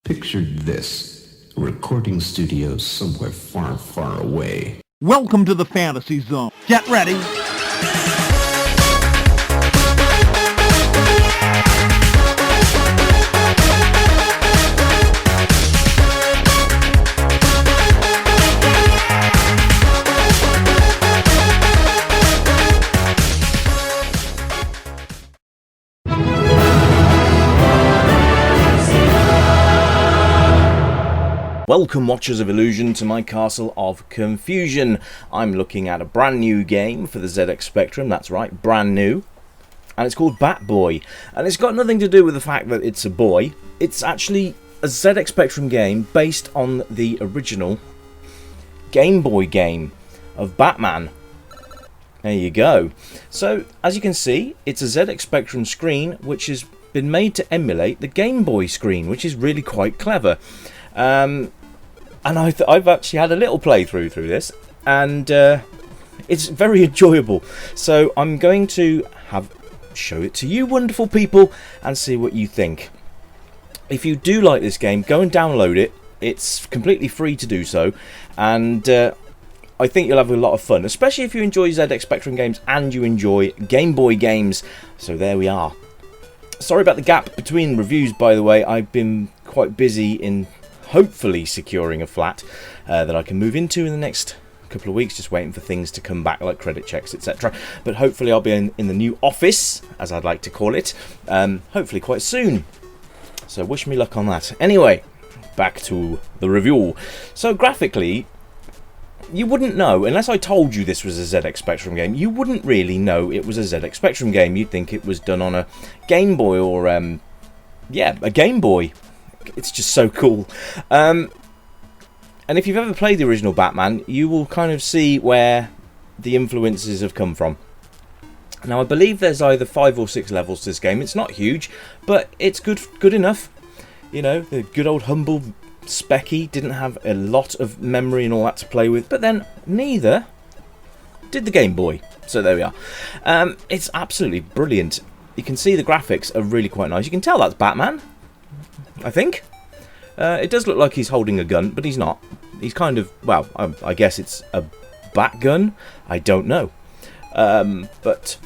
Picture this, a recording studio somewhere far, far away. Welcome to the fantasy zone. Get ready. Welcome, Watchers of Illusion, to my Castle of Confusion. I'm looking at a brand new game for the ZX Spectrum, that's right, brand new. And it's called Batboy. And it's got nothing to do with the fact that it's a boy. It's actually a ZX Spectrum game based on the original Game Boy game of Batman. There you go. So, as you can see, it's a ZX Spectrum screen which has been made to emulate the Game Boy screen, which is really quite clever. And I've actually had a little playthrough through this, and it's very enjoyable. So I'm going to show it to you wonderful people and see what you think. If you do like this game, go and download it. It's completely free to do so, and I think you'll have a lot of fun, especially if you enjoy ZX Spectrum games and you enjoy Game Boy games. So there we are. Sorry about the gap between reviews, by the way. I've been quite busy in hopefully securing a flat that I can move into in the next couple of weeks, just waiting for things to come back like credit checks, etc. But hopefully I'll be in the new office, as I'd like to call it, hopefully quite soon. So wish me luck on that. Anyway, back to the review. So graphically, you wouldn't know, unless I told you this was a ZX Spectrum game, you wouldn't really know it was a ZX Spectrum game. You'd think it was done on a Game Boy or, yeah, a Game Boy. It's just so cool. And if you've ever played the original Batman, you will kind of see where the influences have come from. Now, I believe there's either 5 or 6 levels to this game. It's not huge, but it's good enough. You know, the good old humble Specky didn't have a lot of memory and all that to play with, but then neither did the Game Boy. So there we are. It's absolutely brilliant. You can see the graphics are really quite nice. You can tell that's Batman, I think. It does look like he's holding a gun, but he's not. He's kind of, well, I guess it's a bat gun. I don't know. But,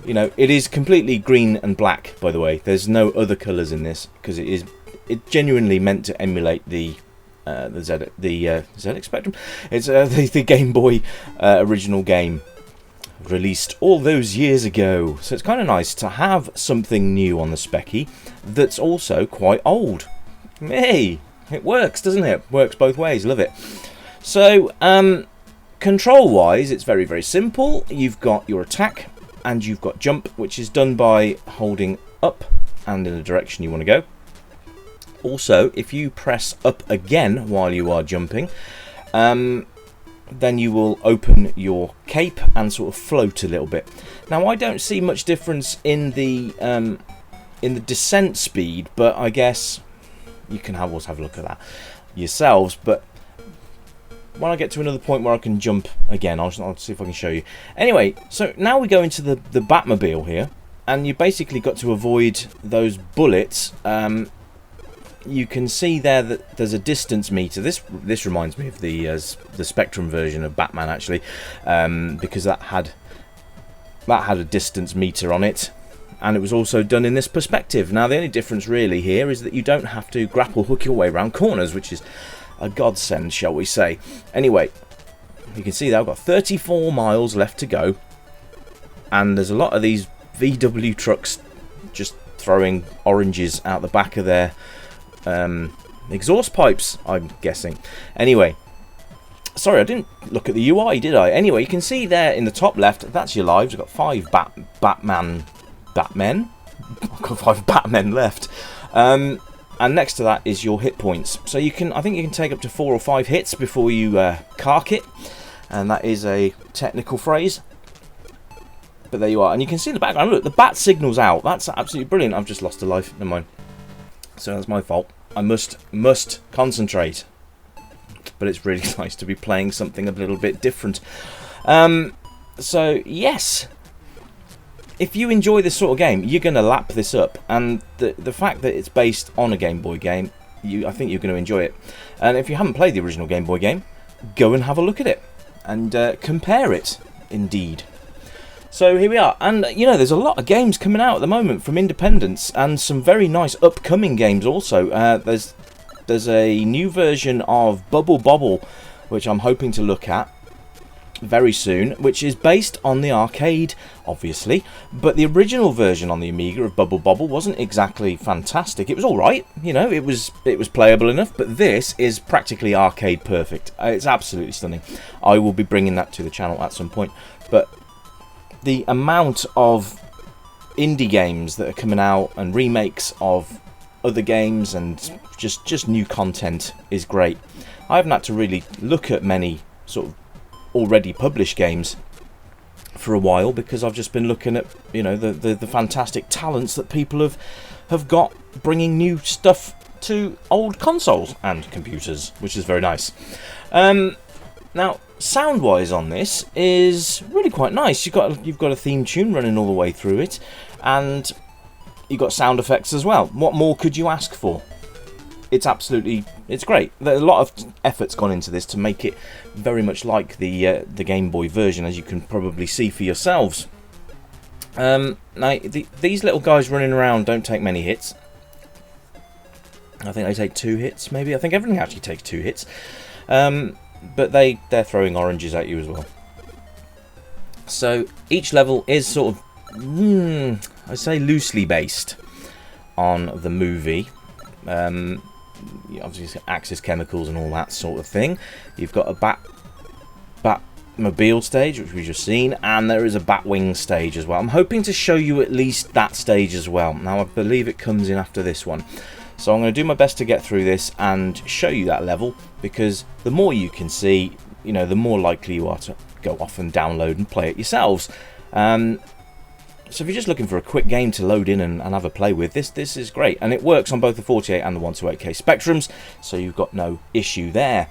you know, it is completely green and black, by the way. There's no other colours in this, because it's genuinely meant to emulate the ZX Spectrum. It's the Game Boy original game, released all those years ago. So it's kind of nice to have something new on the Specky that's also quite old. Hey, it works, doesn't it? Works both ways, love it. So, control wise, it's very, very simple. You've got your attack and you've got jump, which is done by holding up and in the direction you want to go. Also, if you press up again while you are jumping, then you will open your cape and sort of float a little bit. Now, I don't see much difference in the descent speed, but I guess you can always have a look at that yourselves. But when I get to another point where I can jump again, I'll see if I can show you. Anyway, so now we go into the Batmobile here, and you basically got to avoid those bullets. You can see there that there's a distance meter. This reminds me of the Spectrum version of Batman, actually, because that had a distance meter on it, and it was also done in this perspective. Now, the only difference really here is that you don't have to grapple hook your way around corners, which is a godsend, shall we say. Anyway, you can see that I've got 34 miles left to go, and there's a lot of these VW trucks just throwing oranges out the back of their exhaust pipes, I'm guessing. Anyway, sorry, I didn't look at the UI, did I? Anyway, you can see there in the top left, that's your lives. I've got 5 Batmen. I've got 5 Batmen left. And next to that is your hit points. So I think you can take up to 4 or 5 hits before you cark it. And that is a technical phrase. But there you are. And you can see in the background, look, the bat signal's out. That's absolutely brilliant. I've just lost a life. Never mind. So that's my fault. I must concentrate. But it's really nice to be playing something a little bit different. So, yes. If you enjoy this sort of game, you're going to lap this up. And the fact that it's based on a Game Boy game I think you're going to enjoy it. And if you haven't played the original Game Boy game, go and have a look at it and compare it, indeed. So here we are, and there's a lot of games coming out at the moment from independents, and some very nice upcoming games also. There's a new version of Bubble Bobble, which I'm hoping to look at very soon, which is based on the arcade, obviously, but the original version on the Amiga of Bubble Bobble wasn't exactly fantastic. It was alright, it was playable enough, but this is practically arcade perfect. It's absolutely stunning. I will be bringing that to the channel at some point, but the amount of indie games that are coming out and remakes of other games and just new content is great. I haven't had to really look at many sort of already published games for a while, because I've just been looking at the fantastic talents that people have got bringing new stuff to old consoles and computers, which is very nice. Now, sound wise on this is really quite nice. You've got a theme tune running all the way through it, and you've got sound effects as well. What more could you ask for? It's great. There's a lot of effort's gone into this to make it very much like the Game Boy version, as you can probably see for yourselves. Now, these little guys running around don't take many hits. I think they take 2 hits, maybe. I think everything actually takes 2 hits. But they're throwing oranges at you as well. So each level is sort of, I say loosely based on the movie. Obviously Axis chemicals and all that sort of thing. You've got a Batmobile stage, which we've just seen, and there is a Batwing stage as well. I'm hoping to show you at least that stage as well. Now, I believe it comes in after this one. So I'm going to do my best to get through this and show you that level, because the more you can see, the more likely you are to go off and download and play it yourselves. So if you're just looking for a quick game to load in and have a play with, this is great. And it works on both the 48 and the 128K Spectrums, so you've got no issue there.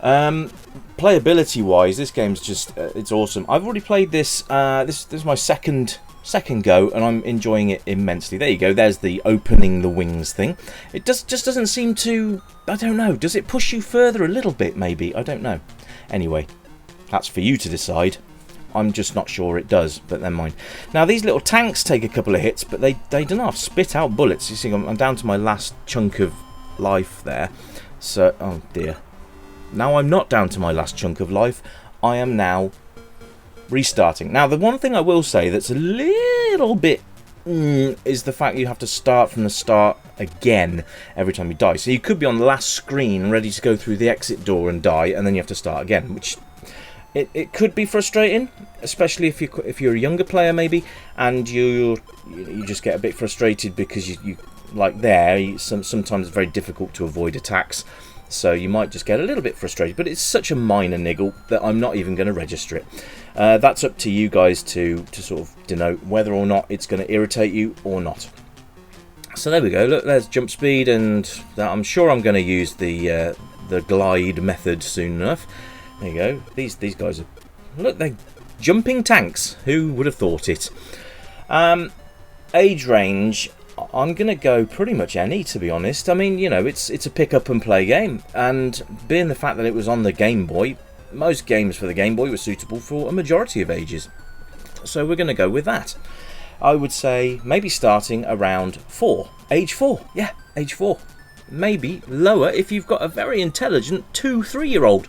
Playability wise, this game's just, it's awesome. I've already played this, this is my second go, and I'm enjoying it immensely. There you go, there's the opening the wings thing. It just doesn't seem to, I don't know, does it push you further a little bit maybe? I don't know. Anyway, that's for you to decide. I'm just not sure it does, but never mind. Now, these little tanks take a couple of hits, but they do not spit out bullets. You see, I'm down to my last chunk of life there. So, oh dear. Now I'm not down to my last chunk of life. I am now restarting. Now, the one thing I will say that's a little bit is the fact you have to start from the start again every time you die. So you could be on the last screen ready to go through the exit door and die, and then you have to start again, which it could be frustrating, especially if you're a younger player maybe, and you just get a bit frustrated because you like sometimes it's very difficult to avoid attacks. So you might just get a little bit frustrated, but it's such a minor niggle that I'm not even going to register it. That's up to you guys to sort of denote whether or not it's going to irritate you or not. So there we go. Look, there's jump speed, and I'm sure I'm going to use the glide method soon enough. There you go. These guys are, look, they're jumping tanks. Who would have thought it? Age range, I'm going to go pretty much any, to be honest. I mean, it's a pick up and play game, and being the fact that it was on the Game Boy, most games for the Game Boy were suitable for a majority of ages. So we're going to go with that. I would say maybe starting around 4. Age 4. Yeah, age 4. Maybe lower if you've got a very intelligent 2-3-year-old.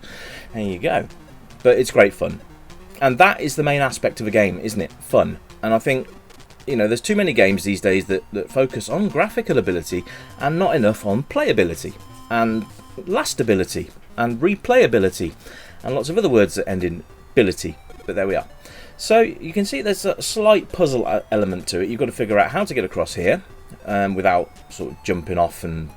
There you go. But it's great fun. And that is the main aspect of a game, isn't it? Fun. And I think, there's too many games these days that focus on graphical ability and not enough on playability and lastability and replayability and lots of other words that end in ability. But there we are. So you can see there's a slight puzzle element to it. You've got to figure out how to get across here without sort of jumping off and...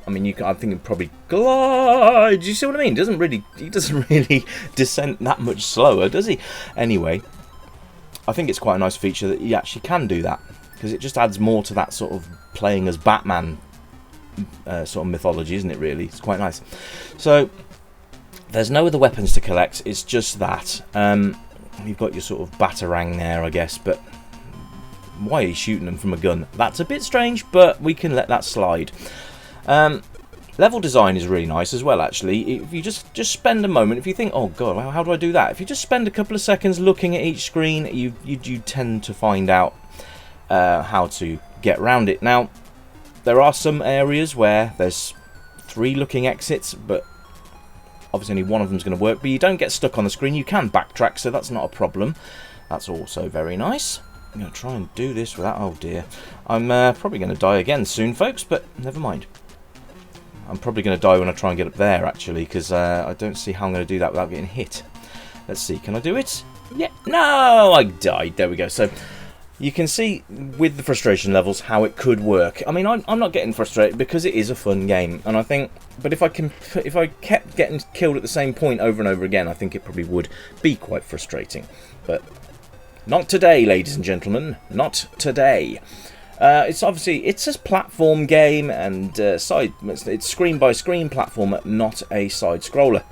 I mean, I think it probably glides. You see what I mean? He doesn't really descend that much slower, does he? Anyway, I think it's quite a nice feature that you actually can do that, because it just adds more to that sort of playing as Batman sort of mythology, isn't it? Really, it's quite nice. So there's no other weapons to collect. It's just that you've got your sort of batarang there, I guess. But why are you shooting them from a gun? That's a bit strange, but we can let that slide. Level design is really nice as well, actually. If you just spend a moment, if you think, oh god, how do I do that? If you just spend a couple of seconds looking at each screen, you tend to find out how to get around it. Now, there are some areas where there's 3 looking exits, but obviously only one of them is going to work. But you don't get stuck on the screen. You can backtrack, so that's not a problem. That's also very nice. I'm going to try and do this without... Oh dear. I'm probably going to die again soon, folks, but never mind. I'm probably going to die when I try and get up there, actually, because I don't see how I'm going to do that without getting hit. Let's see, can I do it? Yeah, no, I died. There we go. So you can see with the frustration levels how it could work. I mean, I'm not getting frustrated because it is a fun game, and I think, but if I kept getting killed at the same point over and over again, I think it probably would be quite frustrating. But not today, ladies and gentlemen, not today. It's a platform game, and it's screen by screen platform, not a side scroller,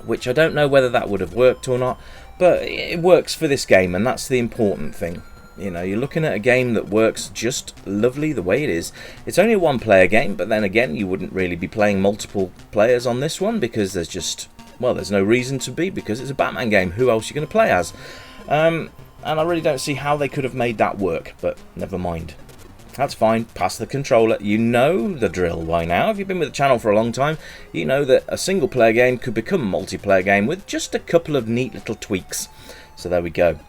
which I don't know whether that would have worked or not, but it works for this game, and that's the important thing. You know, you're looking at a game that works just lovely the way it is. It's only a 1-player game, but then again, you wouldn't really be playing multiple players on this one because there's no reason to be, because it's a Batman game. Who else are you going to play as? And I really don't see how they could have made that work, but never mind. That's fine. Pass the controller. You know the drill by now. If you've been with the channel for a long time, you know that a single-player game could become a multiplayer game with just a couple of neat little tweaks. So there we go.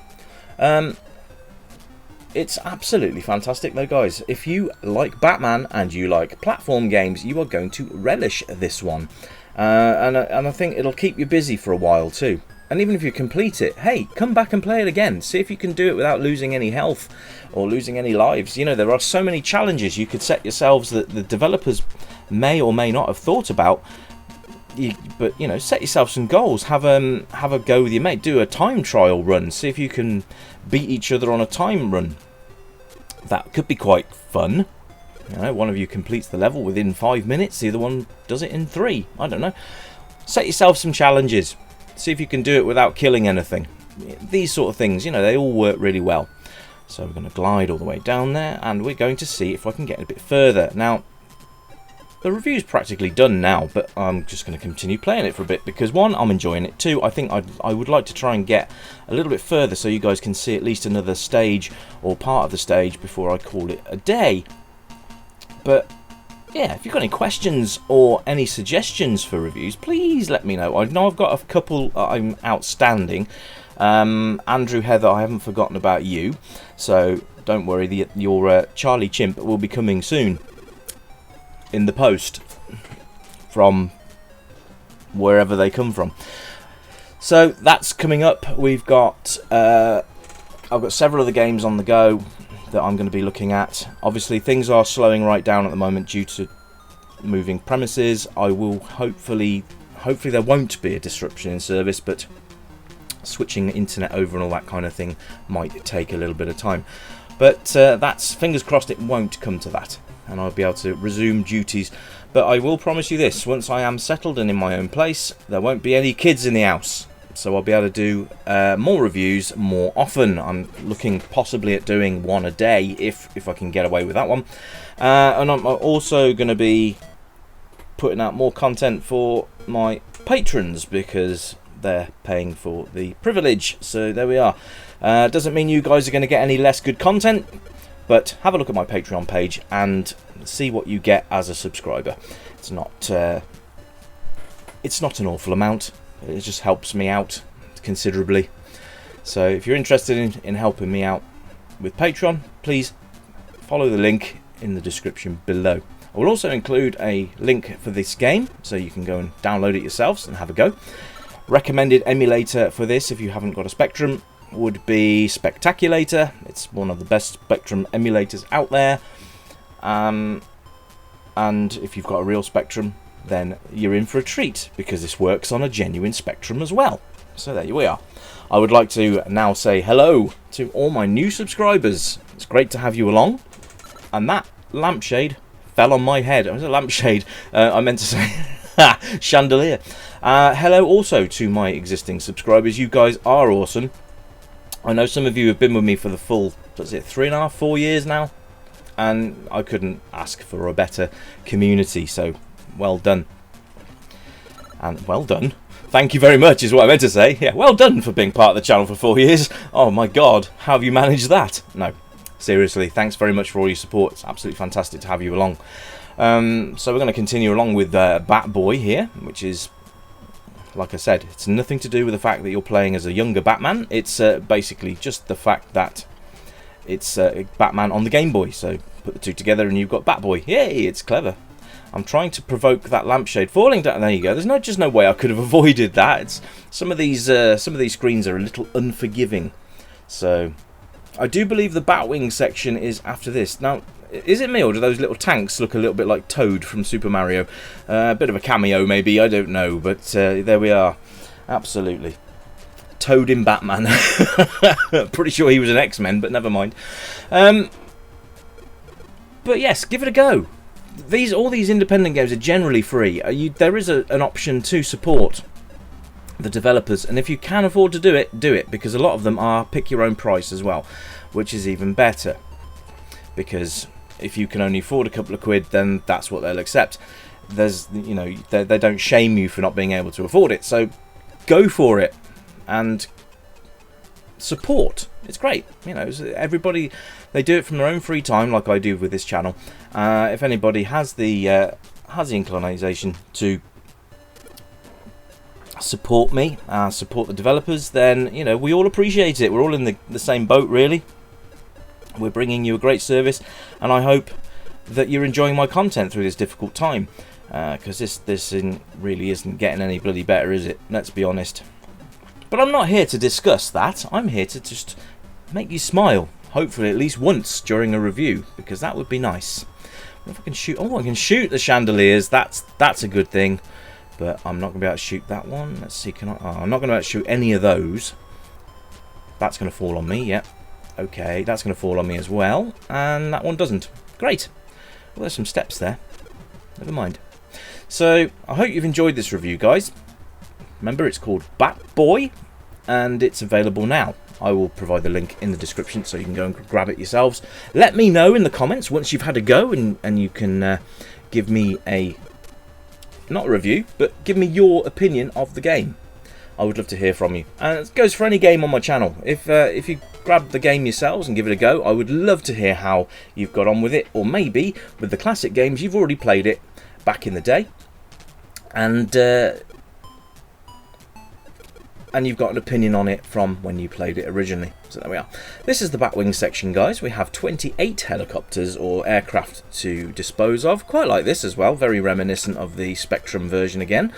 It's absolutely fantastic though, guys. If you like Batman and you like platform games, you are going to relish this one. And I think it'll keep you busy for a while too. And even if you complete it, hey, come back and play it again. See if you can do it without losing any health or losing any lives. You know, there are so many challenges you could set yourselves that the developers may or may not have thought about. But, you know, set yourself some goals. Have a go with your mate. Do a time trial run. See if you can beat each other on a time run. That could be quite fun. You know, one of you completes the level within 5 minutes. The other one does it in 3. I don't know. Set yourself some challenges. See if you can do it without killing anything. These sort of things, you know, they all work really well. So we're going to glide all the way down there, and we're going to see if I can get a bit further. Now, the review's practically done now, but I'm just going to continue playing it for a bit, because 1, I'm enjoying it. 2, I think I would like to try and get a little bit further so you guys can see at least another stage or part of the stage before I call it a day. But yeah, if you've got any questions or any suggestions for reviews, please let me know. I know I've got a couple I'm outstanding. Andrew, Heather, I haven't forgotten about you. So don't worry, your Charlie Chimp will be coming soon in the post from wherever they come from. So that's coming up. We've got I've got several other games on the go that I'm going to be looking at. Obviously things are slowing right down at the moment due to moving premises. I will hopefully there won't be a disruption in service, but switching the internet over and all that kind of thing might take a little bit of time. But that's, fingers crossed it won't come to that, and I'll be able to resume duties. But I will promise you this, once I am settled and in my own place, there won't be any kids in the house. So I'll be able to do more reviews more often. I'm looking possibly at doing 1 a day if I can get away with that one. And I'm also going to be putting out more content for my patrons because they're paying for the privilege. So there we are. Doesn't mean you guys are going to get any less good content, but have a look at my Patreon page and see what you get as a subscriber. It's not an awful amount. It just helps me out considerably. So if you're interested in helping me out with Patreon, please follow the link in the description below. I will also include a link for this game, so you can go and download it yourselves and have a go. Recommended emulator for this, if you haven't got a Spectrum, would be Spectaculator. It's one of the best Spectrum emulators out there. And if you've got a real Spectrum, then you're in for a treat, because this works on a genuine Spectrum as well. So there we are. I would like to now say hello to all my new subscribers. It's great to have you along. And that lampshade fell on my head. It was a lampshade. I meant to say chandelier. Hello also to my existing subscribers. You guys are awesome. I know some of you have been with me for the full, what's it, 3.5, 4 years now? and I couldn't ask for a better community, so well done. And well done. Thank you very much is what I meant to say. Yeah, well done for being part of the channel for 4 years. Oh my god, how have you managed that? No, seriously, thanks very much for all your support. It's absolutely fantastic to have you along. So we're going to continue along with Batboy here, which is, like I said, it's nothing to do with the fact that you're playing as a younger Batman. It's basically just the fact that it's Batman on the Game Boy. So put the two together and you've got Batboy. Yay, it's clever. I'm trying to provoke that lampshade falling down. There you go. There's just no way I could have avoided that. It's some of these screens are a little unforgiving. So I do believe the Batwing section is after this. Now, is it me, or do those little tanks look a little bit like Toad from Super Mario? A bit of a cameo, maybe, I don't know, but there we are. Absolutely. Toad in Batman. Pretty sure he was an X-Men, but never mind. But yes, give it a go. All these independent games are generally free. There is an option to support the developers, and if you can afford to do it, because a lot of them are pick your own price as well, which is even better, because if you can only afford a couple of quid, then that's what they'll accept. There's, you know, they don't shame you for not being able to afford it, so go for it and support. It's great, you know. Everybody, they do it from their own free time, like I do with this channel. If anybody has the inclination to support me, support the developers, then, you know, we all appreciate it. We're all in the same boat, really. We're bringing you a great service, and I hope that you're enjoying my content through this difficult time, because this really isn't getting any bloody better, is it? Let's be honest. But I'm not here to discuss that. I'm here to just make you smile, hopefully at least once during a review, because that would be nice. If I can shoot, I can shoot the chandeliers. That's a good thing, but I'm not going to be able to shoot that one. Let's see, I'm not going to be able to shoot any of those. That's going to fall on me. Yep. Okay, that's going to fall on me as well, and that one doesn't. Great. Well, there's some steps there. Never mind. So, I hope you've enjoyed this review, guys. Remember, it's called Batboy, and it's available now. I will provide the link in the description so you can go and grab it yourselves. Let me know in the comments once you've had a go, and you can give me not a review, but give me your opinion of the game. I would love to hear from you. And it goes for any game on my channel. If you grab the game yourselves and give it a go, I would love to hear how you've got on with it, or maybe with the classic games you've already played it back in the day, and you've got an opinion on it from when you played it originally. So there we are. This is the Batwing section, guys. We have 28 helicopters or aircraft to dispose of. Quite like this as well. Very reminiscent of the Spectrum version again.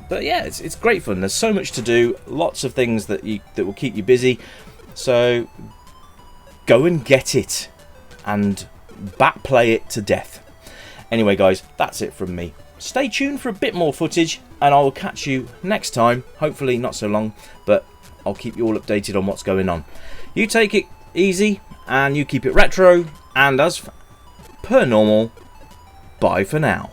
But yeah, it's great fun. There's so much to do, lots of things that will keep you busy. So go and get it and play it to death. Anyway, guys, that's it from me. Stay tuned for a bit more footage, and I will catch you next time. Hopefully not so long, but I'll keep you all updated on what's going on. You take it easy, and you keep it retro, and as per normal, bye for now.